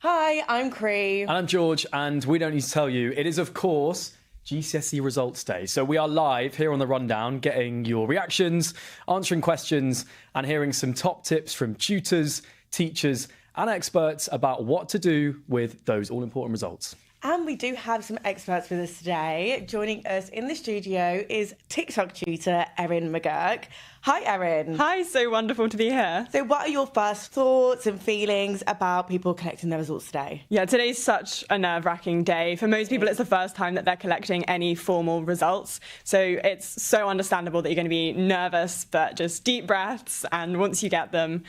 Hi, I'm Cree. And I'm George, and we don't need to tell you, it is, of course, GCSE Results Day. So we are live here on The Rundown, getting your reactions, answering questions, and hearing some top tips from tutors, teachers, and experts about what to do with those all-important results. And we do have some experts with us today. Joining us in the studio is TikTok tutor Erin McGurk. Hi, Erin. Hi, so wonderful to be here. So what are your first thoughts and feelings about people collecting their results today? Yeah, today's such a nerve-wracking day. For most people, it's the first time that they're collecting any formal results. So it's so understandable that you're going to be nervous, but just deep breaths. And once you get them,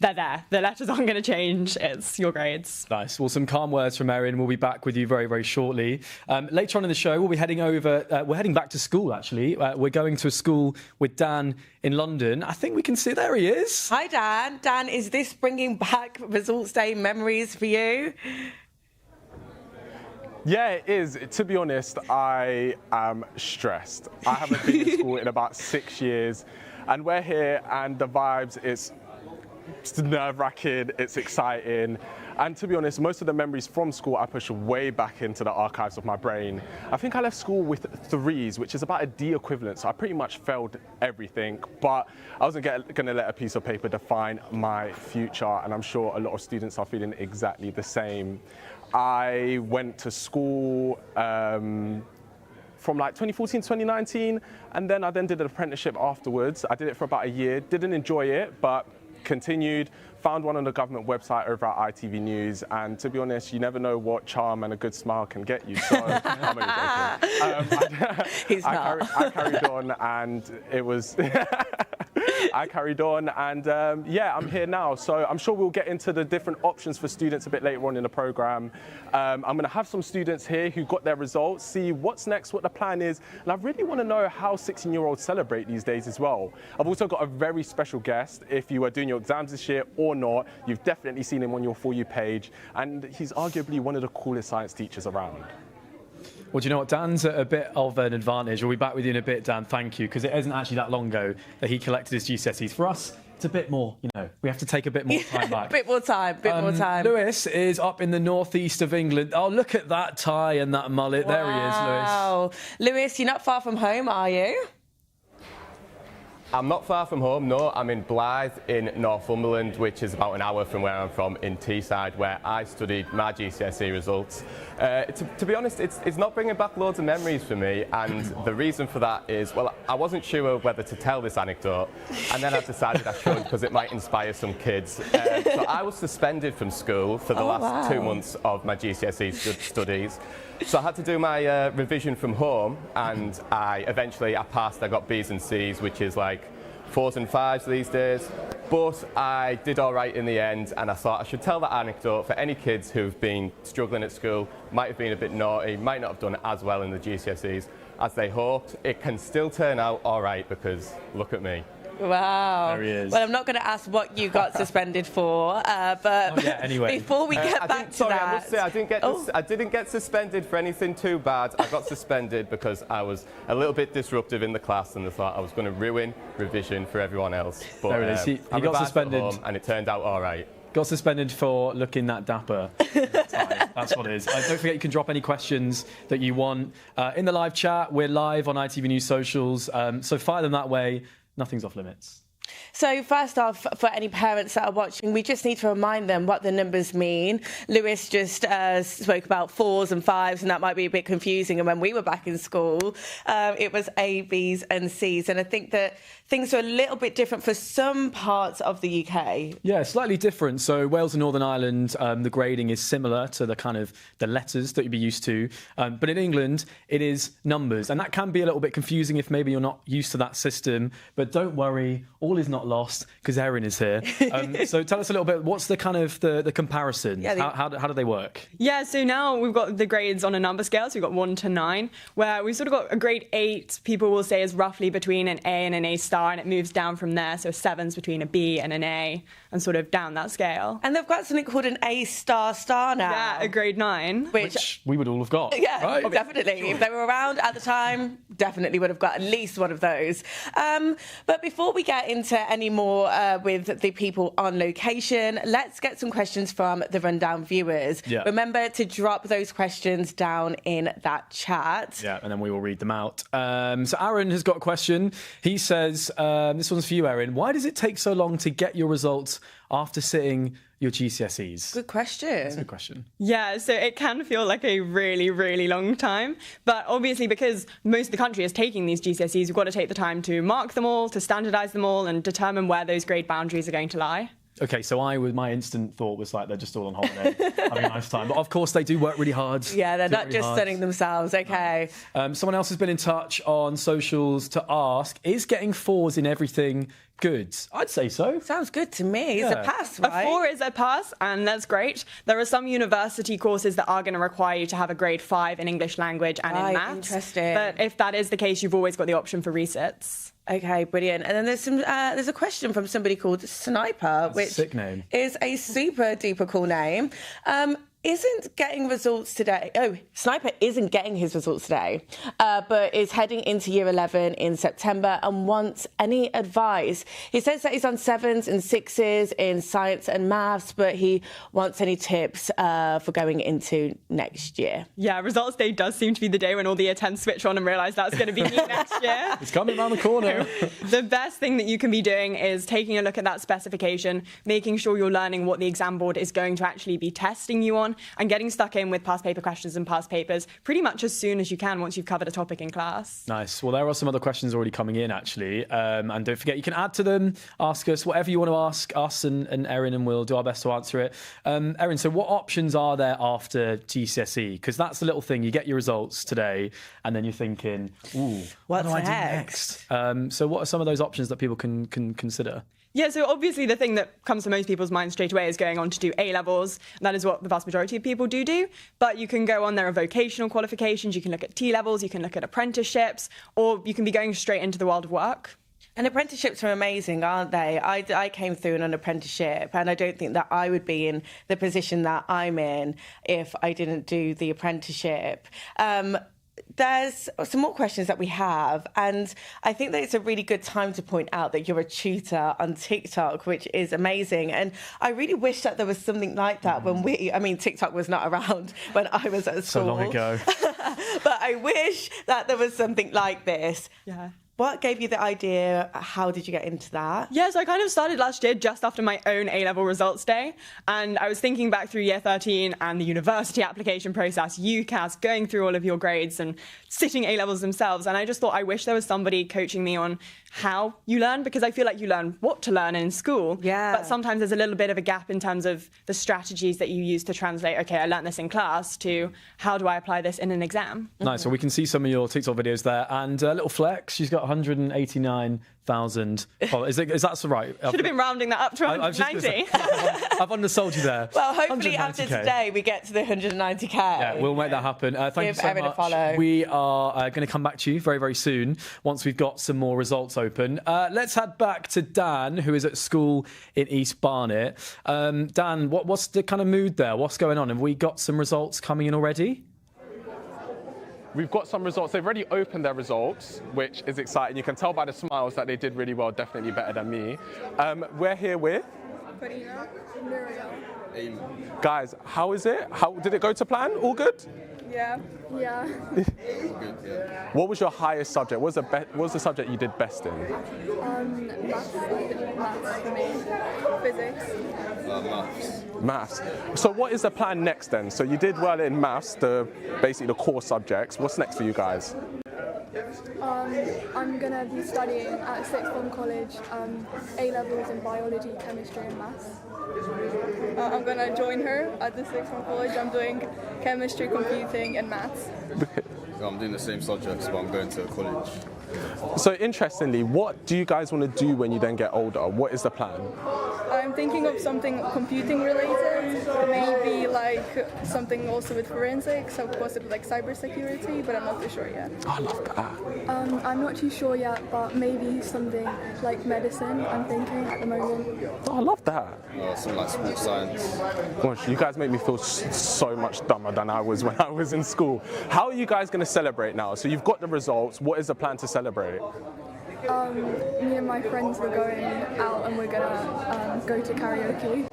they're there. The letters aren't going to change. It's your grades. Nice. Well, some calm words from Erin. We'll be back with you very, very shortly. Later on in the show, we'll be heading over. We're heading back to school, actually. We're going to a school with Dan in London. I think we can see there he is. Hi, Dan. Dan, is this bringing back Results Day memories for you? Yeah, it is. To be honest, I am stressed. I haven't been in school in about 6 years, and we're here, and the vibes, it's nerve-wracking, it's exciting, and to be honest, most of the memories from school I push way back into the archives of my brain. I think I left school with 3s, which is about a D equivalent, so I pretty much failed everything, but I wasn't going to let a piece of paper define my future, and I'm sure a lot of students are feeling exactly the same. I went to school from like 2014, 2019, and then I did an apprenticeship afterwards. I did it for about a year, didn't enjoy it, but continued, found one on the government website over at ITV News, and to be honest, you never know what charm and a good smile can get you, so I'm only joking. I carried on, and it was... I carried on, and yeah, I'm here now. So I'm sure we'll get into the different options for students a bit later on in the programme. I'm going to have some students here who got their results, see what's next, what the plan is, and I really want to know how 16-year-olds celebrate these days as well. I've also got a very special guest. If you are doing your exams this year or not, you've definitely seen him on your For You page, and he's arguably one of the coolest science teachers around. Well, do you know what? Dan's at a bit of an advantage. We'll be back with you in a bit, Dan. Thank you, because it isn't actually that long ago that he collected his GCSEs. For us, it's a bit more, we have to take a bit more time back. Bit more time. Lewis is up in the northeast of England. Oh, look at that tie and that mullet. Wow. There he is, Lewis. Wow. Lewis, you're not far from home, are you? I'm not far from home, no. I'm in Blyth in Northumberland, which is about an hour from where I'm from, in Teesside, where I studied my GCSE results. To be honest, it's not bringing back loads of memories for me, and the reason for that is, well, I wasn't sure whether to tell this anecdote, and then I decided I should because it might inspire some kids. So I was suspended from school for the last 2 months of my GCSE studies. So I had to do my revision from home, and I passed. I got B's and C's, which is like 4s and 5s these days. But I did all right in the end, and I thought I should tell that anecdote for any kids who've been struggling at school, might have been a bit naughty, might not have done as well in the GCSEs as they hoped. It can still turn out all right, because look at me. Wow. There he is. Well, I'm not going to ask what you got suspended for, but anyway. before we get back to that... I must say, I didn't get suspended for anything too bad. I got suspended because I was a little bit disruptive in the class, and I thought I was going to ruin revision for everyone else. But there it is. He got suspended. And it turned out all right. Got suspended for looking that dapper. That's what it is. Don't forget, you can drop any questions that you want in the live chat. We're live on ITV News socials, so fire them that way. Nothing's off limits. So first off, for any parents that are watching, we just need to remind them what the numbers mean. Lewis just spoke about 4s and 5s, and that might be a bit confusing. And when we were back in school, it was A, B's and C's. And I think that things are a little bit different for some parts of the UK. Yeah, slightly different. So Wales and Northern Ireland, the grading is similar to the letters that you'd be used to. But in England, it is numbers. And that can be a little bit confusing if maybe you're not used to that system. But don't worry, all is not lost, because Erin is here. So tell us a little bit, what's the kind of the comparison? Yeah, how do they work? Yeah, so now we've got the grades on a number scale, so we've got 1 to 9, where we've sort of got a grade 8, people will say is roughly between an A and an A star, and it moves down from there, so 7's between a B and an A, and sort of down that scale. And they've got something called an A star now. Yeah, a grade 9. Which we would all have got. Yeah, right? definitely. If they were around at the time, definitely would have got at least one of those. But before we get into into any more with the people on location, let's get some questions from the Rundown viewers. Yeah. Remember to drop those questions down in that chat. Yeah, and then we will read them out. So Aaron has got a question. He says, this one's for you, Aaron. Why does it take so long to get your results after sitting your GCSEs? Good question. That's a good question. Yeah, so it can feel like a really, really long time. But obviously, because most of the country is taking these GCSEs, you've got to take the time to mark them all, to standardise them all, and determine where those grade boundaries are going to lie. Okay, so my instant thought was like they're just all on holiday, having a nice time. But of course, they do work really hard. Yeah, they're not really just hard. studying themselves. Okay. Someone else has been in touch on socials to ask, is getting 4s in everything good? I'd say so. Sounds good to me. It's a Yeah. pass, right? A 4 is a pass, and that's great. There are some university courses that are going to require you to have a grade 5 in English language and in Right, maths. interesting. But if that is the case, you've always got the option for resits. Okay, brilliant. And then there's a question from somebody called Sniper, which sick name. is a super duper cool name. Isn't getting results today. Oh, Sniper isn't getting his results today, but is heading into year 11 in September and wants any advice. He says that he's on 7s and 6s in science and maths, but he wants any tips for going into next year. Yeah, results day does seem to be the day when all the year 10s switch on and realise that's going to be me next year. It's coming around the corner. The best thing that you can be doing is taking a look at that specification, making sure you're learning what the exam board is going to actually be testing you on, and getting stuck in with past paper questions and past papers pretty much as soon as you can once you've covered a topic in class. Nice. Well, there are some other questions already coming in, actually. And don't forget, you can add to them, ask us whatever you want to ask us and Erin, and we'll do our best to answer it. Erin, so what options are there after GCSE? Because that's the little thing. You get your results today, and then you're thinking, ooh, what do I do next? So what are some of those options that people can consider? Yeah, so obviously the thing that comes to most people's minds straight away is going on to do A-levels. That is what the vast majority of people do. But you can go on, there are vocational qualifications, you can look at T-levels, you can look at apprenticeships, or you can be going straight into the world of work. And apprenticeships are amazing, aren't they? I came through an apprenticeship, and I don't think that I would be in the position that I'm in if I didn't do the apprenticeship. There's some more questions that we have, and I think that it's a really good time to point out that you're a tutor on TikTok, which is amazing. And I really wish that there was something like that when TikTok was not around when I was at school. So long ago. But I wish that there was something like this. Yeah. What gave you the idea? How did you get into that? Yeah, so I kind of started last year just after my own A-level results day. And I was thinking back through year 13 and the university application process, UCAS, going through all of your grades and sitting A-levels themselves. And I just thought I wish there was somebody coaching me on how you learn, because I feel like you learn what to learn in school. Yeah. But sometimes there's a little bit of a gap in terms of the strategies that you use to translate, okay, I learned this in class, to how do I apply this in an exam? Nice. Well, we can see some of your TikTok videos there. And a little flex, she's got 189,000 followers. Is that right? Should have been rounding that up to 190. I've undersold you there. Well, hopefully after 190K. today we get to the 190k. Yeah, we'll make that happen. Thank you Give so Erin a much. follow. We are going to come back to you very, very soon once we've got some more results open. Let's head back to Dan, who is at school in East Barnet. Dan, what's the kind of mood there? What's going on? Have we got some results coming in already? We've got some results. They've already opened their results, which is exciting. You can tell by the smiles that they did really well, definitely better than me. We're here with... Karina, Muriel. Guys, how is it? How did it go to plan? All good? Yeah. Yeah. What was your highest subject? What was the subject you did best in? Maths. I did maths for me. Physics. Maths. So what is the plan next then? So you did well in maths, basically the core subjects. What's next for you guys? I'm gonna be studying at Sixth Form College, A-levels in biology, chemistry and maths. I'm gonna join her at the Sixth Form College. I'm doing chemistry, computing and maths. I'm doing the same subjects, but I'm going to college. So interestingly, what do you guys want to do when you then get older? What is the plan? I'm thinking of something computing related, maybe like something also with forensics, or possibly like cybersecurity, but I'm not too sure yet. I love that. I'm not too sure yet, but maybe something like medicine, I'm thinking at the moment. I love that. Something like sports science. Gosh, you guys make me feel so much dumber than I was when I was in school. How are you guys going to celebrate now? So you've got the results. What is the plan to celebrate? Me and my friends were going out and we're gonna go to karaoke.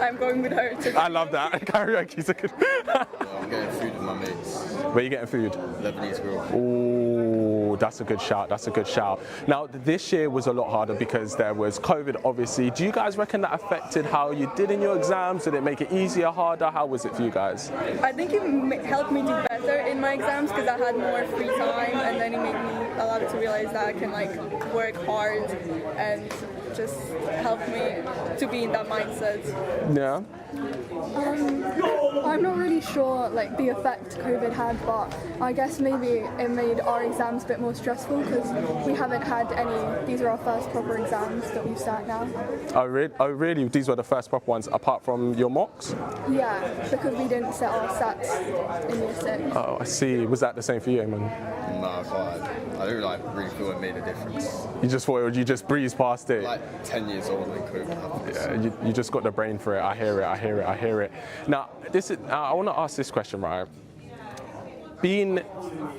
I'm going with her to. I love that. Karaoke's a good. I'm getting food with my mates. Where are you getting food? Lebanese grill. Ooh, that's a good shout. That's a good shout. Now, this year was a lot harder because there was COVID, obviously. Do you guys reckon that affected how you did in your exams? Did it make it easier, harder? How was it for you guys? I think it helped me do better in my exams because I had more free time, and then it made me allowed to realize that I can like work hard and just help me to be in that mindset. Yeah. I'm not really sure like the effect COVID had, but I guess maybe it made our exams a bit more stressful because we haven't had any. These are our first proper exams that we've sat now. Oh, really? These were the first proper ones, apart from your mocks? Yeah, because we didn't set our sats in year 6. Oh, I see. Was that the same for you, Eamon? No, I can't. I don't like really feel it made a difference. You just thought you just breezed past it? Like 10 years old when COVID happened. Yeah, you just got the brain for it. I hear it. Now, I want to ask this question, right? Being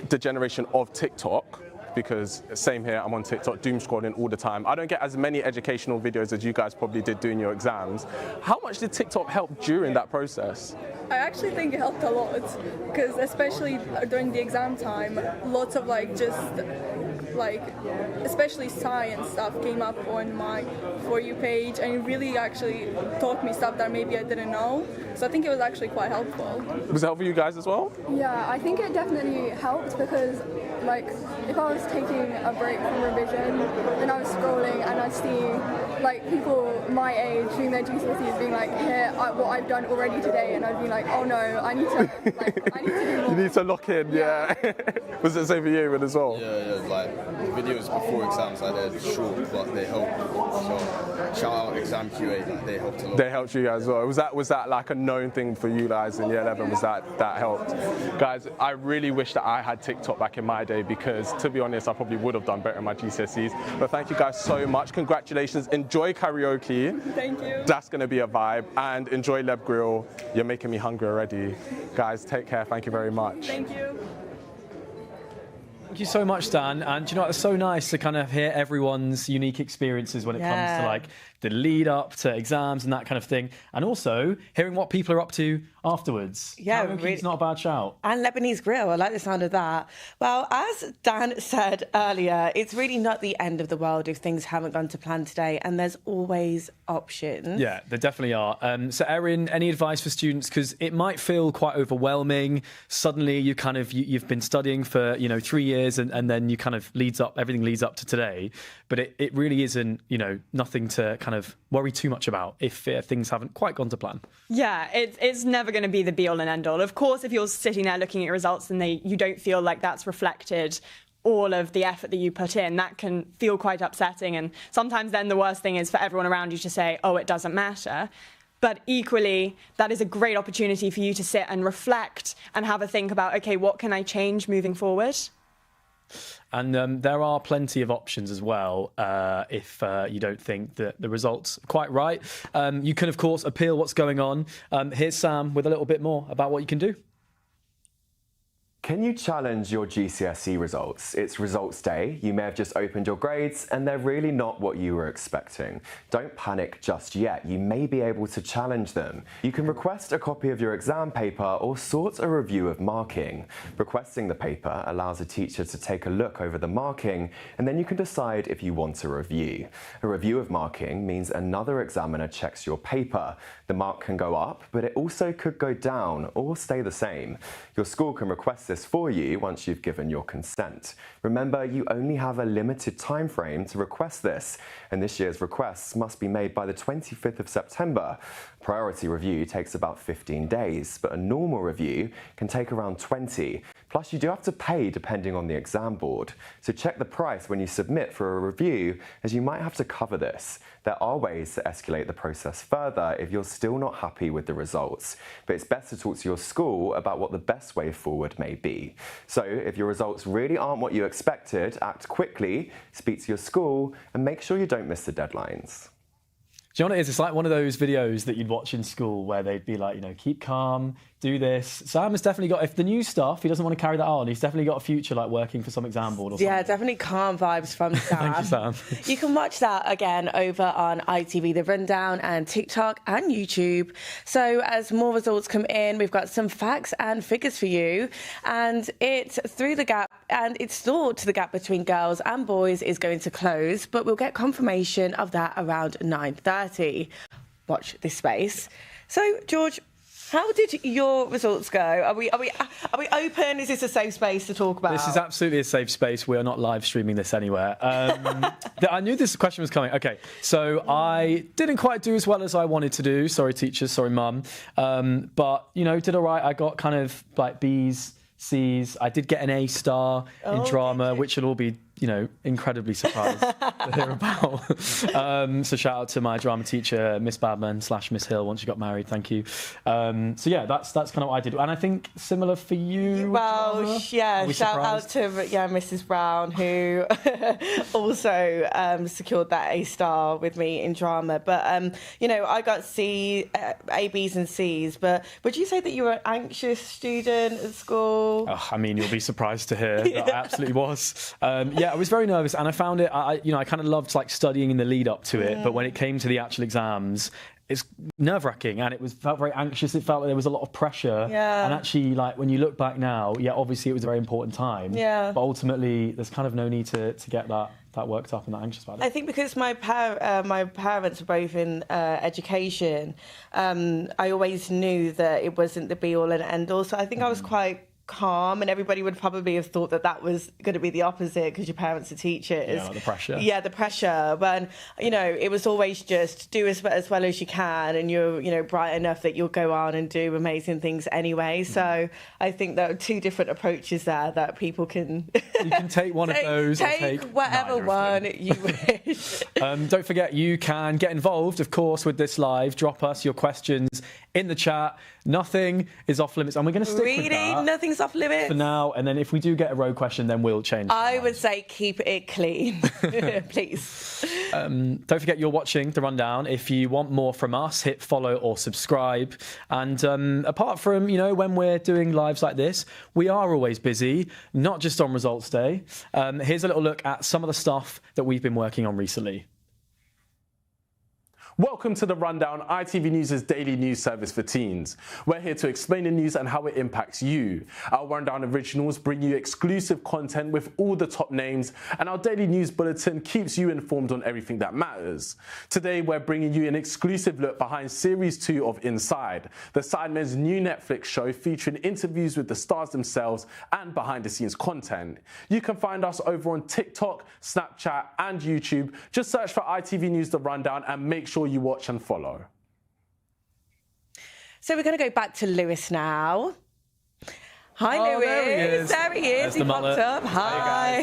the generation of TikTok, because same here, I'm on TikTok, doom scrolling all the time. I don't get as many educational videos as you guys probably did doing your exams. How much did TikTok help during that process? I actually think it helped a lot because especially during the exam time, lots of especially science stuff came up on my For You page, and it really actually taught me stuff that maybe I didn't know. So I think it was actually quite helpful. Was it helpful for you guys as well? Yeah, I think it definitely helped because like if I was taking a break from revision and I was scrolling and I'd see like people my age doing their GCSEs being like, here, what I've done already today, and I'd be like, oh no, I need to do more. You need to lock in, yeah. Was it the same for you as well? Yeah, like videos before exams, like they're short, but they help. So shout out Exam QA, like they helped a lot. They helped you guys as well. Was that like a known thing for you guys in year 11? Was that helped? Guys, I really wish that I had TikTok back in my day because, to be honest, I probably would have done better in my GCSEs. But thank you guys so much. Congratulations. Enjoy karaoke. Thank you. That's going to be a vibe. And enjoy Leb Grill. You're making me hungry already. Guys, take care. Thank you very much. Thank you. Thank you so much, Dan. And you know, it's so nice to kind of hear everyone's unique experiences when it comes to like the lead up to exams and that kind of thing. And also hearing what people are up to afterwards. Yeah, really, it's not a bad shout. And Lebanese grill, I like the sound of that. Well, as Dan said earlier, it's really not the end of the world if things haven't gone to plan today, and there's always options. Yeah, there definitely are. So Erin, any advice for students? Because it might feel quite overwhelming. Suddenly you've been studying for 3 years and then you kind of everything leads up to today. But it really isn't, nothing to kind of worry too much about if things haven't quite gone to plan. Yeah, it's never going to be the be all and end all. Of course, if you're sitting there looking at your results and you don't feel like that's reflected all of the effort that you put in, that can feel quite upsetting. And sometimes then the worst thing is for everyone around you to say, oh, it doesn't matter. But equally, that is a great opportunity for you to sit and reflect and have a think about, OK, what can I change moving forward? And there are plenty of options as well if you don't think that the results are quite right. You can, of course, appeal what's going on. Here's Sam with a little bit more about what you can do. Can you challenge your GCSE results? It's results day. You may have just opened your grades and they're really not what you were expecting. Don't panic just yet. You may be able to challenge them. You can request a copy of your exam paper or sort a review of marking. Requesting the paper allows a teacher to take a look over the marking, and then you can decide if you want a review. A review of marking means another examiner checks your paper. The mark can go up, but it also could go down or stay the same. Your school can request this for you once you've given your consent. Remember, you only have a limited time frame to request this, and this year's requests must be made by the 25th of September. Priority review takes about 15 days, but a normal review can take around 20. Plus, you do have to pay depending on the exam board. So check the price when you submit for a review, as you might have to cover this. There are ways to escalate the process further if you're still not happy with the results, but it's best to talk to your school about what the best way forward may be. So if your results really aren't what you expected, act quickly, speak to your school, and make sure you don't miss the deadlines. Do you know what it is? It's like one of those videos that you'd watch in school where they'd be like, keep calm, do this. Sam has definitely got, if the new stuff, he doesn't want to carry that on, he's definitely got a future like working for some exam board or something. Yeah, definitely calm vibes from Sam. Thank you, Sam. You can watch that again over on ITV The Rundown and TikTok and YouTube. So as more results come in, we've got some facts and figures for you. And it's through the gap, and it's thought the gap between girls and boys is going to close, but we'll get confirmation of that around 9:30. Watch this space. So, George, how did your results go? Are we open? Is this a safe space to talk about? This is absolutely a safe space. We are not live streaming this anywhere. I knew this question was coming. Okay, so I didn't quite do as well as I wanted to do. Sorry, teachers. Sorry, mum. But, did all right. I got kind of like B's, C's. I did get an A star in drama, which will all be, incredibly surprised to hear about. So shout out to my drama teacher, Miss Badman / Miss Hill, once she got married. Thank you. So yeah, that's kind of what I did. And I think similar for you. Well, yeah, shout out to Mrs. Brown, who also secured that A star with me in drama. But I got C, A, B's and C's. But would you say that you were an anxious student at school? Oh, I mean, you'll be surprised to hear that I absolutely was. I was very nervous, and I found it. I kind of loved like studying in the lead up to it, but when it came to the actual exams, it's nerve-wracking, and felt very anxious. It felt like there was a lot of pressure. Yeah. And actually, like when you look back now, obviously it was a very important time. Yeah. But ultimately, there's kind of no need to get that worked up and that anxious about it. I think because my parents were both in education, I always knew that it wasn't the be-all and end-all. So I think I was quite calm, and everybody would probably have thought that was going to be the opposite because your parents are teachers. Yeah, the pressure. Yeah, the pressure. But it was always just do as well as you can, and you're bright enough that you'll go on and do amazing things anyway. So I think there are two different approaches there that people can. You can take one of those. Take whatever one you wish. Don't forget, you can get involved, of course, with this live. Drop us your questions in the chat. Nothing is off limits, and we're going to stick with that. Nothing's off limits for now. And then if we do get a rogue question, then we'll change. I would say keep it clean, please. Don't forget, you're watching The Rundown. If you want more from us, hit follow or subscribe. And apart from, when we're doing lives like this, we are always busy, not just on Results Day. Here's a little look at some of the stuff that we've been working on recently. Welcome to The Rundown, ITV News' daily news service for teens. We're here to explain the news and how it impacts you. Our Rundown originals bring you exclusive content with all the top names, and our daily news bulletin keeps you informed on everything that matters. Today, we're bringing you an exclusive look behind Series 2 of Inside, the Sidemen's new Netflix show featuring interviews with the stars themselves and behind-the-scenes content. You can find us over on TikTok, Snapchat, and YouTube. Just search for ITV News The Rundown and make sure you watch and follow. So we're going to go back to Lewis now. Hi, Lewis. There he is. He popped up. Hi.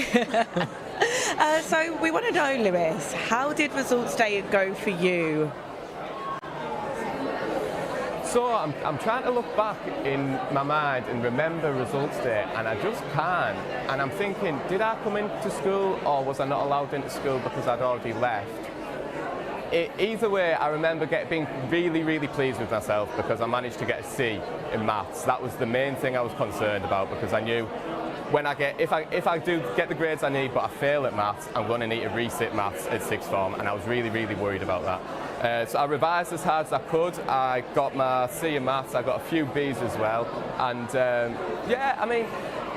So we want to know, Lewis, how did Results Day go for you? So I'm trying to look back in my mind and remember Results Day, and I just can't. And I'm thinking, did I come into school, or was I not allowed into school because I'd already left? Either way, I remember being really, really pleased with myself because I managed to get a C in maths. That was the main thing I was concerned about, because I knew when if I do get the grades I need but I fail at maths, I'm going to need to resit maths at sixth form, and I was really, really worried about that. So I revised as hard as I could. I got my C in maths. I got a few B's as well, and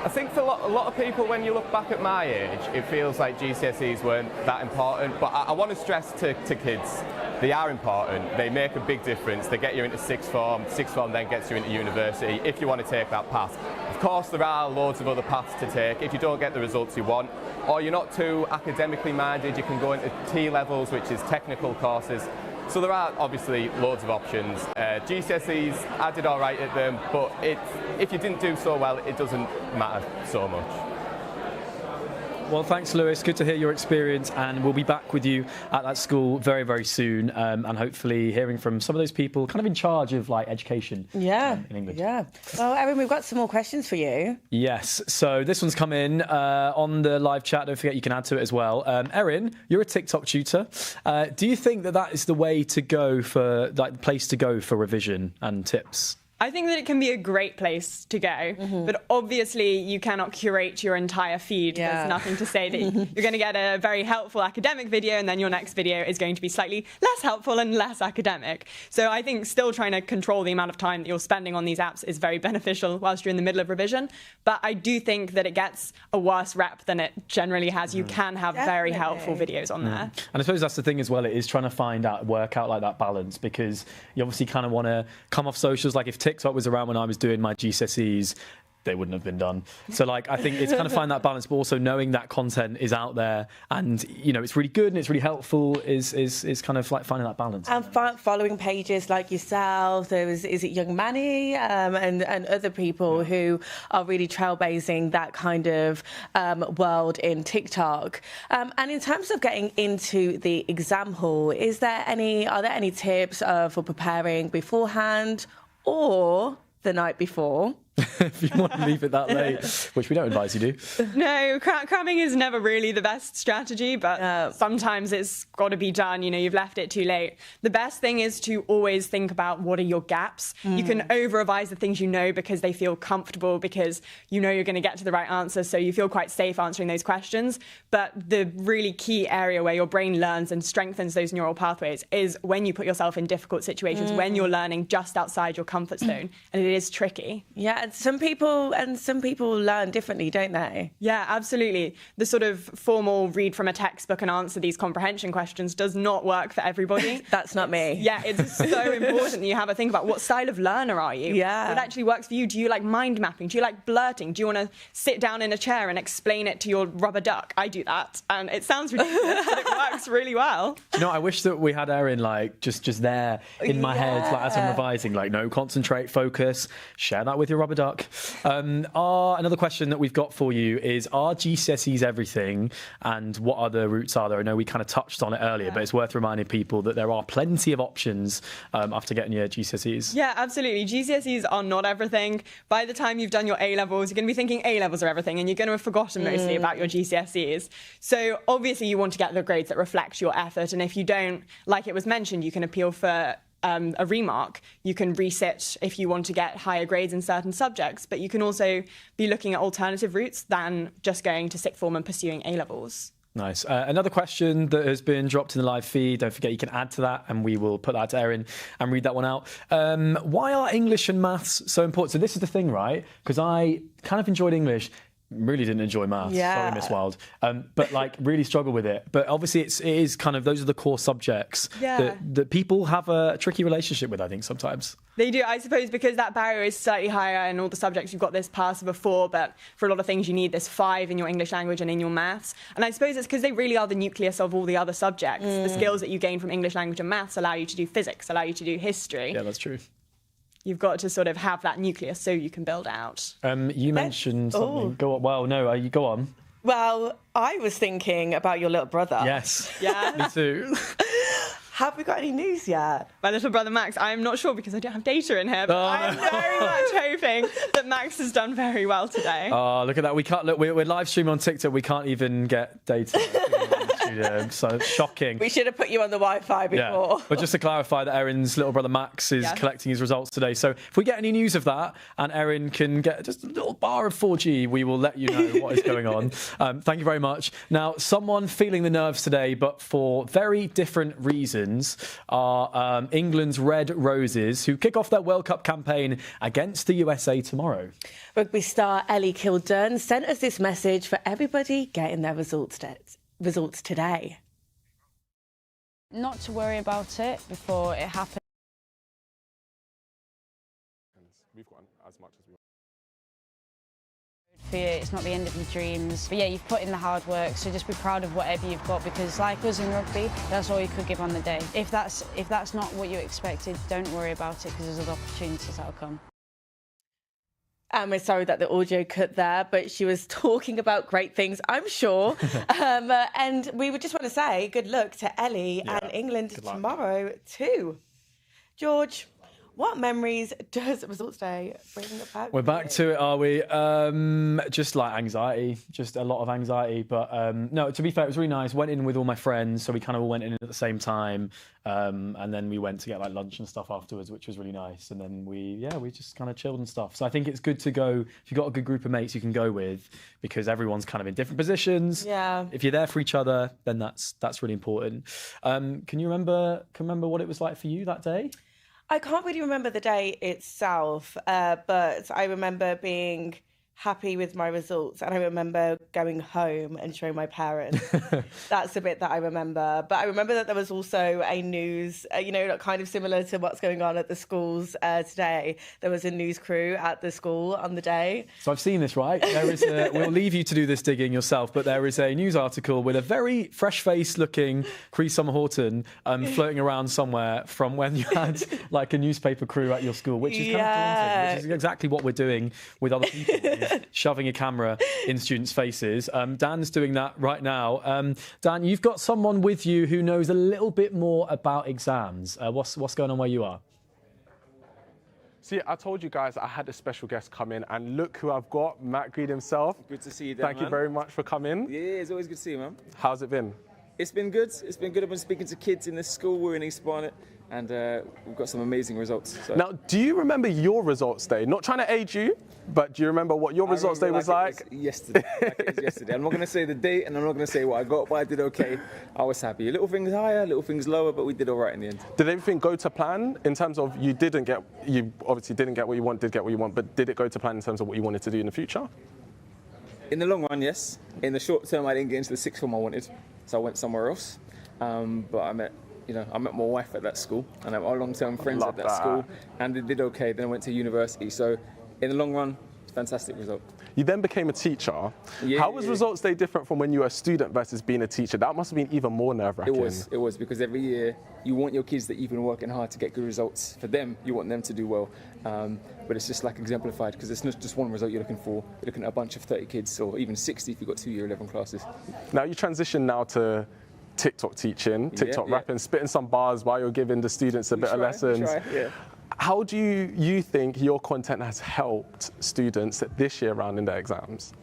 I think for a lot of people, when you look back at my age, it feels like GCSEs weren't that important. But I want to stress to kids, they are important. They make a big difference. They get you into sixth form. Sixth form then gets you into university if you want to take that path. Of course, there are loads of other paths to take. If you don't get the results you want, or you're not too academically minded, you can go into T levels, which is technical courses. So there are obviously loads of options. GCSEs, I did all right at them, but if you didn't do so well, it doesn't matter so much. Well, thanks, Lewis. Good to hear your experience, and we'll be back with you at that school very, very soon, and hopefully hearing from some of those people kind of in charge of like education in England. Yeah. Well, Erin, we've got some more questions for you. Yes. So this one's come in on the live chat. Don't forget you can add to it as well. Erin, you're a TikTok tutor. Do you think that is the way to go for, like, the place to go for revision and tips? I think that it can be a great place to go, but obviously you cannot curate your entire feed. There's nothing to say that you're going to get a very helpful academic video and then your next video is going to be slightly less helpful and less academic. So I think still trying to control the amount of time that you're spending on these apps is very beneficial whilst you're in the middle of revision. But I do think that it gets a worse rep than it generally has. You can have very helpful videos on there. And I suppose that's the thing as well. It is trying to work out like that balance, because you obviously kind of want to come off socials. Like if TikTok was around when I was doing my GCSEs, they wouldn't have been done. So like, I think it's kind of find that balance, but also knowing that content is out there and, you know, it's really good and it's really helpful is kind of like finding that balance. And following pages like yourself, there was, is it Young Manny, and other people who are really trailblazing that kind of world in TikTok. And in terms of getting into the exam hall, are there any tips for preparing beforehand or the night before? If you want to leave it that late, which we don't advise you do. No, cramming is never really the best strategy, but sometimes it's got to be done. You know, you've left it too late. The best thing is to always think about what are your gaps. You can over-revise the things you know because they feel comfortable, because you know you're going to get to the right answer, so you feel quite safe answering those questions. But the really key area where your brain learns and strengthens those neural pathways is when you put yourself in difficult situations, when you're learning just outside your comfort zone, and it is tricky. Yeah. Some people learn differently, don't they? Yeah, absolutely. The sort of formal read from a textbook and answer these comprehension questions does not work for everybody. That's not me. Yeah, it's so important that you have a think about what style of learner are you? Yeah. What actually works for you? Do you like mind mapping? Do you like blurting? Do you want to sit down in a chair and explain it to your rubber duck? I do that, and it sounds ridiculous, but it works really well. You know, I wish that we had Erin like just there in my head, like as I'm revising, like no, concentrate, focus, share that with your rubber duck. Another question that we've got for you is, are GCSEs everything, and what other routes are there? I know we kind of touched on it earlier, but it's worth reminding people that there are plenty of options after getting your GCSEs. Yeah, absolutely. GCSEs are not everything. By the time you've done your A-levels, you're going to be thinking A-levels are everything, and you're going to have forgotten mostly about your GCSEs. So obviously you want to get the grades that reflect your effort, and if you don't, like it was mentioned, you can appeal for a remark. You can resit if you want to get higher grades in certain subjects, but you can also be looking at alternative routes than just going to sixth form and pursuing A-levels. Nice. Another question that has been dropped in the live feed, don't forget you can add to that and we will put that to Erin and read that one out. Why are English and maths so important? So this is the thing, right? Because I kind of enjoyed English, really didn't enjoy maths. Sorry, Miss Wild. But like really struggle with it. But obviously it is kind of, those are the core subjects that people have a tricky relationship with, I think, sometimes. They do, I suppose, because that barrier is slightly higher in all the subjects. You've got this pass of a 4, but for a lot of things you need this 5 in your English language and in your maths. And I suppose it's because they really are the nucleus of all the other subjects. The skills that you gain from English language and maths allow you to do physics, allow you to do history. Yeah, that's true. You've got to sort of have that nucleus so you can build out. You mentioned something. Go on. Well, no, you go on. Well, I was thinking about your little brother. Yes. Yeah. Me too. Have we got any news yet? My little brother Max, I'm not sure because I don't have data in here, but I'm very much hoping that Max has done very well today. Oh, look at that. We can't look. We're live streaming on TikTok. We can't even get data. So shocking. We should have put you on the Wi-Fi before. Yeah. But just to clarify that Erin's little brother Max is collecting his results today. So if we get any news of that and Erin can get just a little bar of 4G, we will let you know what is going on. Thank you very much. Now, someone feeling the nerves today, but for very different reasons, are England's Red Roses, who kick off their World Cup campaign against the USA tomorrow. Rugby star Ellie Kildern sent us this message for everybody getting their results today. Not to worry about it before it happens. We've got as much as we want. For you, it's not the end of your dreams. But yeah, you've put in the hard work, so just be proud of whatever you've got, because like us in rugby, that's all you could give on the day. If that's not what you expected, don't worry about it, because there's other opportunities that'll come. We're sorry that the audio cut there, but she was talking about great things, I'm sure. And we would just want to say good luck to Ellie and England tomorrow too. George, what memories does Results Day bring back? We're back to it, are we? Just like anxiety, just a lot of anxiety. But no, to be fair, it was really nice. Went in with all my friends, so we kind of all went in at the same time. And then we went to get like lunch and stuff afterwards, which was really nice. And then we just kind of chilled and stuff. So I think it's good to go, if you've got a good group of mates you can go with, because everyone's kind of in different positions. Yeah. If you're there for each other, then that's really important. Can you remember what it was like for you that day? I can't really remember the day itself, but I remember being happy with my results, and I remember going home and showing my parents. That's the bit that I remember. But I remember that there was also a news, kind of similar to what's going on at the schools today. There was a news crew at the school on the day. So I've seen this, right? There is we'll leave you to do this digging yourself, but there is a news article with a very fresh-faced looking Cree Summer-Horton floating around somewhere from when you had like a newspaper crew at your school, which is kind of daunting, which is exactly what we're doing with other people. Shoving a camera in students' faces. Dan's doing that right now. Dan, you've got someone with you who knows a little bit more about exams. What's going on where you are? See, I told you guys I had a special guest come in, and look who I've got, Matt Greed himself. Good to see you, Dan, Thank you very much for coming. Yeah, it's always good to see you, man. How's it been? It's been good. It's been good. I've been speaking to kids in this school. We're in East Barnet, and we've got some amazing results. So. Now, do you remember your results day? Not trying to age you, but do you remember what your results day was like? Yesterday. I'm not going to say the date, and I'm not going to say what I got, but I did okay. I was happy. Little things higher, little things lower, but we did all right in the end. Did everything go to plan in terms of you obviously didn't get what you want, did get what you want, but did it go to plan in terms of what you wanted to do in the future? In the long run, yes. In the short term, I didn't get into the sixth form I wanted, so I went somewhere else. But I met my wife at that school, and I have our long-term friends at that school, and it did okay. Then I went to university. So in the long run, it's a fantastic result. You then became a teacher. How was Results Day different from when you were a student versus being a teacher? That must have been even more nerve-wracking. It was because every year you want your kids that you've been working hard to get good results. For them, you want them to do well. But it's just like exemplified, because it's not just one result you're looking for. You're looking at a bunch of 30 kids, or even 60 if you've got 2 year 11 classes. Now you transition now to TikTok teaching, TikTok rapping, spitting some bars while you're giving the students a bit of lessons. How do you think your content has helped students this year round in their exams?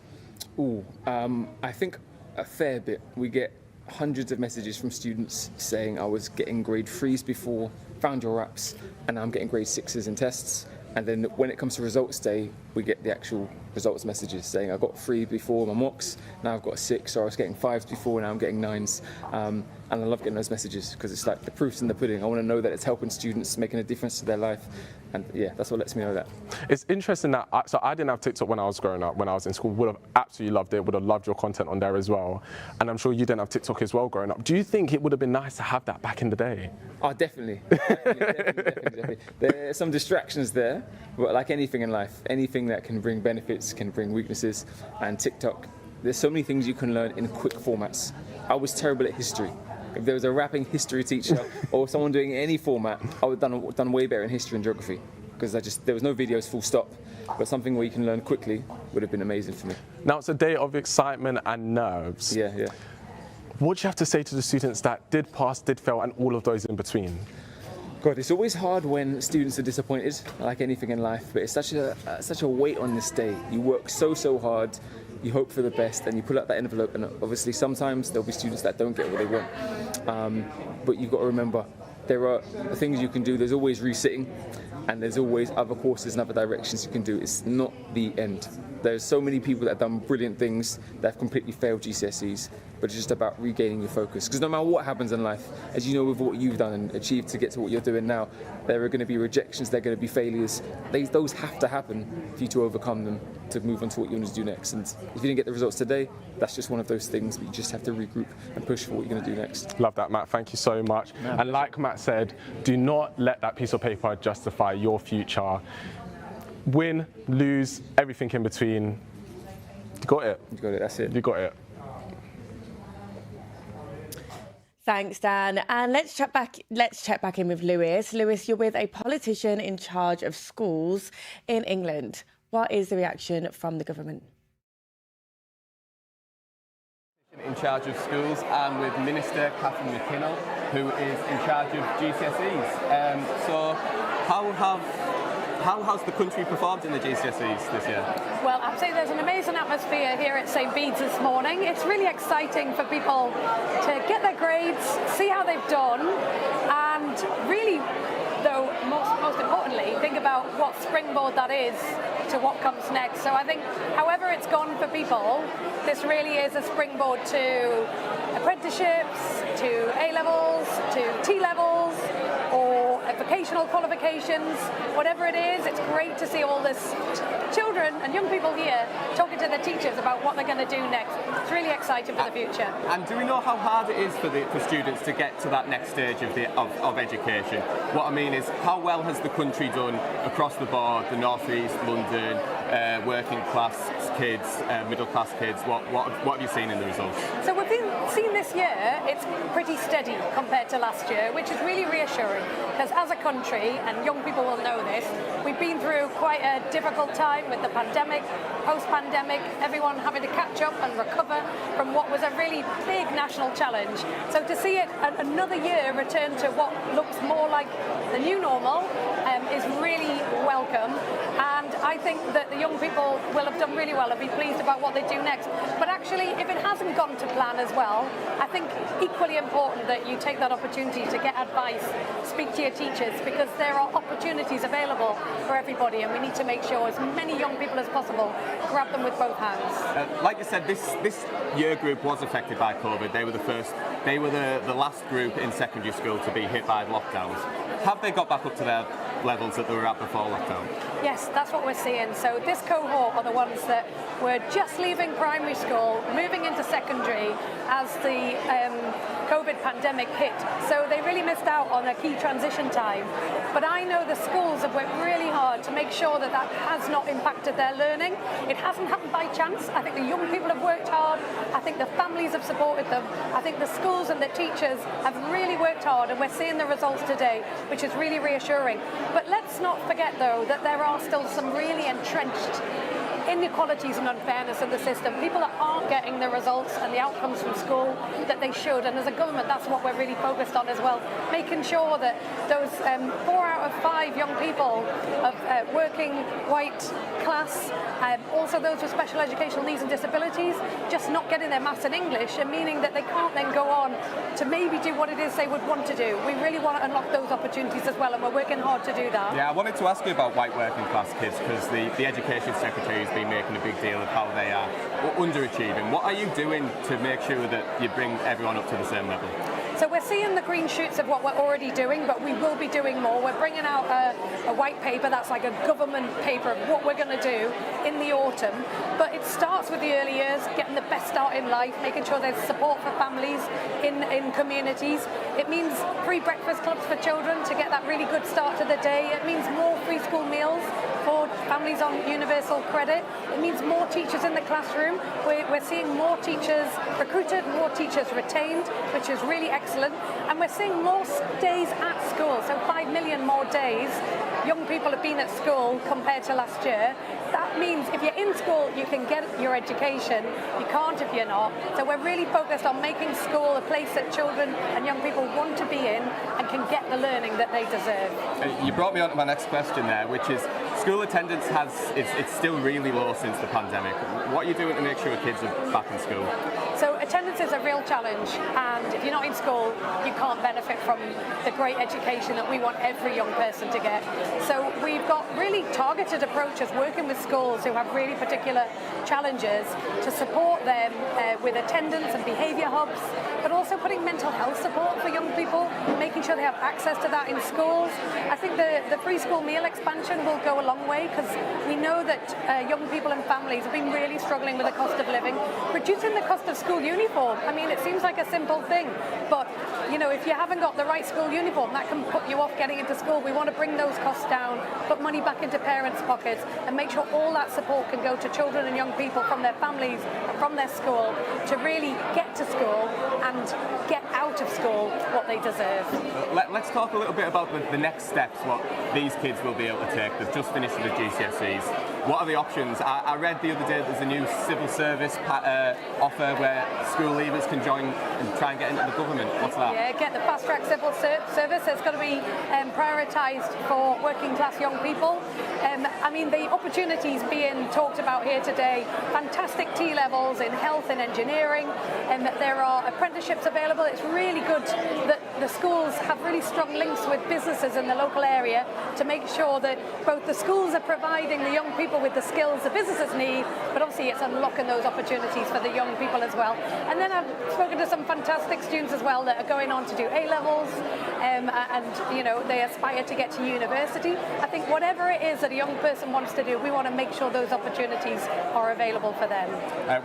I think a fair bit. We get hundreds of messages from students saying I was getting grade 3s before, found your raps, and now I'm getting grade 6s in tests. And then when it comes to results day, we get the actual results messages saying I got 3 before my mocks, now I've got a 6, or I was getting 5s before, now I'm getting 9s. And I love getting those messages, because it's like the proof's in the pudding. I want to know that it's helping students, making a difference to their life. And yeah, that's what lets me know that. It's interesting that, I didn't have TikTok when I was growing up, when I was in school. Would have absolutely loved it, would have loved your content on there as well. And I'm sure you didn't have TikTok as well growing up. Do you think it would have been nice to have that back in the day? Oh, definitely. Definitely. There are some distractions there, but like anything in life, anything that can bring benefits can bring weaknesses. And TikTok, there's so many things you can learn in quick formats. I was terrible at history. If there was a rapping history teacher or someone doing any format, I would have done way better in history and geography, because there was no videos full stop. But something where you can learn quickly would have been amazing for me. Now it's a day of excitement and nerves. Yeah. What do you have to say to the students that did pass, did fail, and all of those in between? God, it's always hard when students are disappointed, like anything in life, but it's such a weight on this day. You work so hard, you hope for the best, and you pull out that envelope, and obviously sometimes there'll be students that don't get what they want. But you've got to remember, there are things you can do. There's always resitting, and there's always other courses and other directions you can do. It's not the end. There's so many people that have done brilliant things that have completely failed GCSEs, but it's just about regaining your focus. Because no matter what happens in life, as you know with what you've done and achieved to get to what you're doing now, there are going to be rejections, there are going to be failures. Those have to happen for you to overcome them, to move on to what you want to do next. And if you didn't get the results today, that's just one of those things, but you just have to regroup and push for what you're going to do next. Love that, Matt. Thank you so much. No. And like Matt said, do not let that piece of paper justify your future. Win, lose, everything in between. You got it. You got it, that's it. You got it. Thanks, Dan. And let's check back in with Lewis. Lewis, you're with a politician in charge of schools in England. What is the reaction from the government? In charge of schools, and with Minister Catherine McKinnell, who is in charge of GCSEs. So how has the country performed in the GCSEs this year? Well, I'd say there's an amazing atmosphere here at St Bede's this morning. It's really exciting for people to get their grades, see how they've done, and really, though, most importantly, think about what springboard that is to what comes next. So I think however it's gone for people, this really is a springboard to apprenticeships, to A-levels, to T-levels, or vocational qualifications, whatever it is. It's great to see all this children and young people here talking to their teachers about what they're going to do next. It's really exciting for the future. And do we know how hard it is for students to get to that next stage of education? What I mean is, how well has the country done across the board, the North East, London, working class kids, middle class kids? What have you seen in the results? So we've seen this year, it's pretty steady compared to last year, which is really reassuring, because as a country, and young people will know this, we've been through quite a difficult time with the pandemic, post-pandemic, everyone having to catch up and recover from what was a really big national challenge. So to see it another year return to what looks more like the new normal is really welcome. And I think that the young people will have done really well and be pleased about what they do next. But actually, if it hasn't gone to plan as well, I think equally important that you take that opportunity to get advice, speak to your teachers, because there are opportunities available for everybody, and we need to make sure as many young people as possible grab them with both hands. Like you said, this year group was affected by COVID. They were the last group in secondary school to be hit by lockdowns. Have they got back up to their levels that they were at before lockdown? Yes, that's what we're seeing. So this cohort are the ones that were just leaving primary school, moving into secondary as the COVID pandemic hit. So they really missed out on a key transition time. But I know the schools have worked really hard to make sure that that has not impacted their learning. It hasn't happened by chance. I think the young people have worked hard. I think the families have supported them. I think the schools and the teachers have really worked hard, and we're seeing the results today, which is really reassuring. But let's not forget, though, that there are still some really entrenched inequalities and unfairness in the system. People that aren't getting the results and the outcomes from school that they should, and as a government that's what we're really focused on as well, making sure that those 4 out of 5 young people of working white class, also those with special educational needs and disabilities, just not getting their maths and English, and meaning that they can't then go on to maybe do what it is they would want to do. We really want to unlock those opportunities as well, and we're working hard to do that. Yeah, I wanted to ask you about white working class kids, because the Education Secretary has been making a big deal of how they are underachieving. What are you doing to make sure that you bring everyone up to the same level? So we're seeing the green shoots of what we're already doing, but we will be doing more. We're bringing out a white paper that's like a government paper of what we're going to do in the autumn. But it starts with the early years, getting the best start in life, making sure there's support for families in communities. It means free breakfast clubs for children to get that really good start to the day. It means more free school meals for families on universal credit. It means more teachers in the classroom. We're seeing more teachers recruited, more teachers retained, which is really excellent. And we're seeing more days at school, so 5 million more days young people have been at school compared to last year. That means if you're in school, you can get your education. You can't if you're not. So we're really focused on making school a place that children and young people want to be in and can get the learning that they deserve. You brought me on to my next question there, which is school attendance it's still really low since the pandemic. What are you doing to make sure kids are back in school? So attendance is a real challenge, and if you're not in school, you can't benefit from the great education that we want every young person to get. So we've got really targeted approaches working with schools who have really particular challenges to support them with attendance and behaviour hubs, but also putting mental health support for young people, making sure they have access to that in schools. I think the free school meal expansion will go a long way, because we know that young people and families have been really struggling with the cost of living. Reducing the cost of school uniform, I mean, it seems like a simple thing, but you know, if you haven't got the right school uniform, that can put you off getting into school. We want to bring those costs down, put money back into parents' pockets, and make sure all that support can go to children and young people from their families and from their school to really get to school and get out of school what they deserve. Let's talk a little bit about the next steps, what these kids will be able to take. They've just finished the GCSEs. what are the options? I read the other day there's a new civil service offer where school leavers can join and try and get into the government. What's that? Yeah, get the fast track civil service. It's got to be prioritised for working class young people. I mean, the opportunities being talked about here today, fantastic T-levels in health and engineering, and that there are apprenticeships available. It's really good that the schools have really strong links with businesses in the local area to make sure that both the schools are providing the young people with the skills the businesses need, but obviously it's unlocking those opportunities for the young people as well. And then I've spoken to some fantastic students as well that are going on to do A-levels, and you know, they aspire to get to university. I think whatever it is that a young person wants to do, we want to make sure those opportunities are available for them.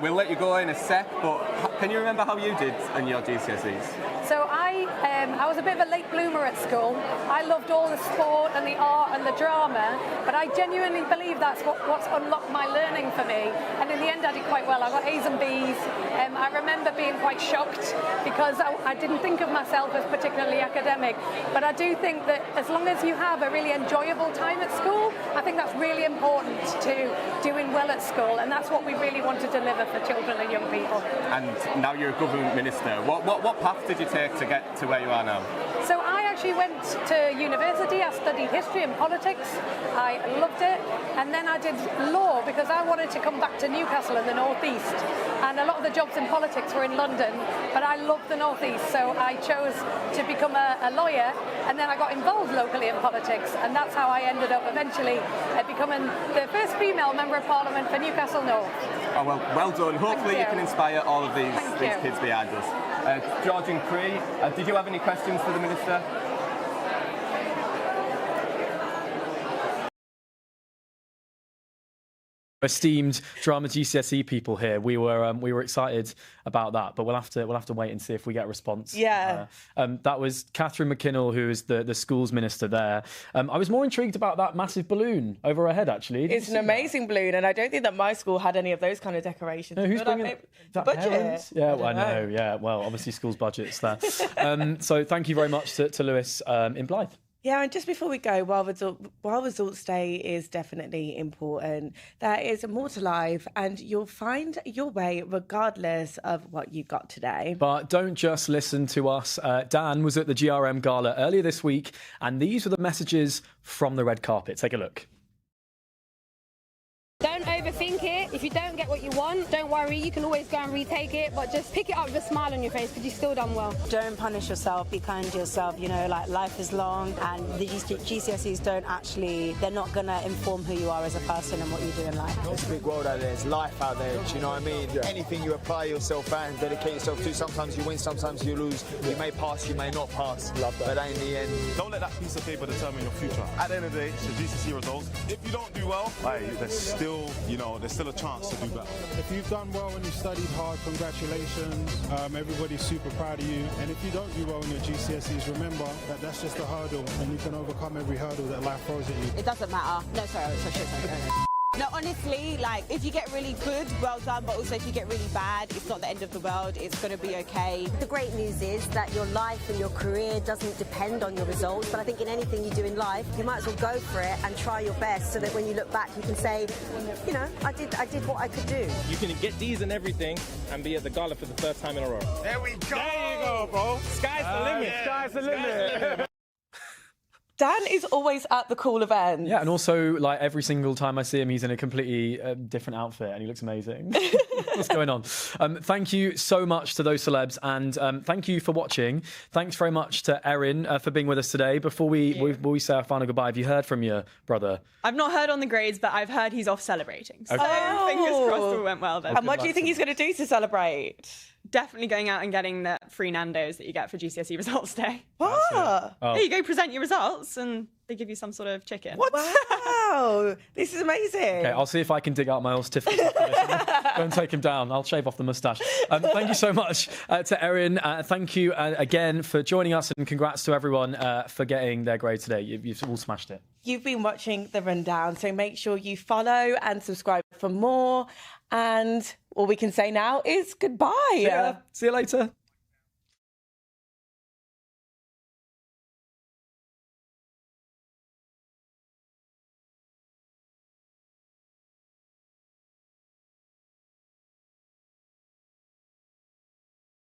We'll let you go in a sec, but can you remember how you did in your GCSEs? So I was a bit of a late bloomer at school. I loved all the sport and the art and the drama, but I genuinely believe that's what's unlocked my learning for me. And in the end, I did quite well. I got A's and B's. I remember being quite shocked because I didn't think of myself as particularly academic. But I do think that as long as you have a really enjoyable time at school, I think that's really important to doing well at school. And that's what we really want to deliver for children and young people. And now you're a government minister. What path did you take to get to where you are now? So I actually went to university. I studied history and politics. I loved it. And then I did law because I wanted to come back to Newcastle in the northeast. And a lot of the jobs in politics were in London, but I loved the northeast. So I chose to become a lawyer, and then I got involved locally in politics. And that's how I ended up eventually becoming the first female member of parliament for Newcastle North. Oh, well done. Hopefully you can inspire all of these kids behind us. George and Cree, did you have any questions for the Minister? Esteemed drama GCSE people here, we were excited about that, but we'll have to wait and see if we get a response. Yeah. That was Catherine McKinnell, who is the schools minister there. I was more intrigued about that massive balloon over her head. Actually, it's an amazing balloon, and I don't think that my school had any of those kind of decorations. No, who's bringing the budget? Parents? Yeah, well, I know. Yeah, well, obviously schools budgets there. So thank you very much to Lewis in Blythe. Yeah, and just before we go, while Results Day is definitely important, there is more to life, and you'll find your way regardless of what you got today. But don't just listen to us. Dan was at the GRM Gala earlier this week, and these were the messages from the red carpet. Take a look. Don't overthink it. If you don't get what you want, don't worry, you can always go and retake it, but just pick it up with a smile on your face because you've still done well. Don't punish yourself, be kind to yourself, you know, like life is long, and the GCSEs they're not going to inform who you are as a person and what you do in life. There's a big world out there, there's life out there, do you know what I mean? Yeah. Anything you apply yourself at and dedicate yourself to, sometimes you win, sometimes you lose. Yeah. You may pass, you may not pass. Love that. But in the end, don't let that piece of paper determine your future. At the end of the day, it's the GCSE results. If you don't do well, there's still a chance to do better. If you've done well and you studied hard, congratulations. Everybody's super proud of you. And if you don't do well in your GCSEs, remember that that's just a hurdle, and you can overcome every hurdle that life throws at you. It doesn't matter. No, sorry. No, honestly, like, if you get really good, well done, but also if you get really bad, it's not the end of the world, it's going to be okay. The great news is that your life and your career doesn't depend on your results, but I think in anything you do in life, you might as well go for it and try your best so that when you look back, you can say, you know, I did what I could do. You can get D's and everything and be at the gala for the third time in a row. There we go! There you go, bro. Sky's the limit. Yeah. Sky's the limit. Dan is always at the cool events. Yeah, and also, like, every single time I see him, he's in a completely different outfit, and he looks amazing. What's going on? Thank you so much to those celebs, and thank you for watching. Thanks very much to Erin for being with us today. Before we say our final goodbye, have you heard from your brother? I've not heard on the grades, but I've heard he's off celebrating. So Okay. fingers crossed all went well then. And what do you think he's going to do to celebrate? Definitely going out and getting the free Nando's that you get for GCSE Results Day. What? Oh. There you go, present your results, and they give you some sort of chicken. What? Wow, this is amazing. Okay, I'll see if I can dig out my old certificate. Go and take him down. I'll shave off the moustache. Thank you so much to Erin. Thank you again for joining us, and congrats to everyone for getting their grade today. You've all smashed it. You've been watching The Rundown, so make sure you follow and subscribe for more. And all we can say now is goodbye. See you later.